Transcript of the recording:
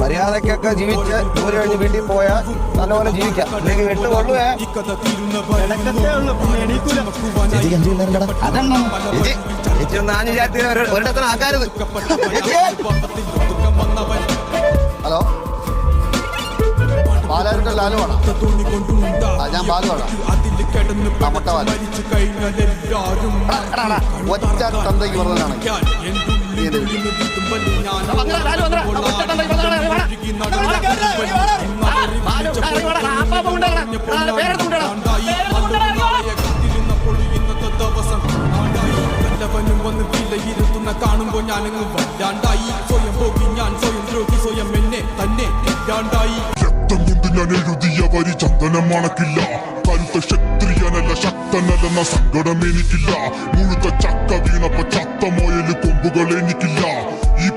മര്യാദക്കൊക്കെ ജീവിച്ച് ജോലി കഴിഞ്ഞ് വീട്ടിൽ പോയാൽ നല്ലപോലെ ജീവിക്കാം. അല്ലെങ്കിൽ വിട്ട് കൊള്ളുവേ. ചേച്ചി ഒന്ന് ആഞ്ഞു ചാറ്റി ഒരിടത്തിന് ആക്കാരുത്. ഹലോ, പാലാരിന്റെ ലാലുവാണ്. ഞാൻ ബാലുവാണ്. ഒറ്റ തന്തയ്ക്ക് പറഞ്ഞതാണെങ്കിൽ വന്ന് വിലയിരുത്തുന്ന കാണുമ്പോ ഞാനങ്ങ് വല്ലാണ്ടായി. സ്വയം പോകി ഞാൻ, സ്വയം ദ്രോഹി, സ്വയം എന്നെ തന്നെ ഇല്ലാണ്ടായി. രക്തം കൊണ്ട് ഞാൻ എഴുതിയ വരി ചന്ദനം മണക്കില്ല. കരുത്ത ക്ഷത്രിയനല്ല ശക്തനല്ലെന്ന സങ്കടം എനിക്കില്ല. മുഴുത്ത ചക്ക വീണപ്പോ ചത്ത മുയല് കൊമ്പുകൾ എനിക്കില്ല. ഈ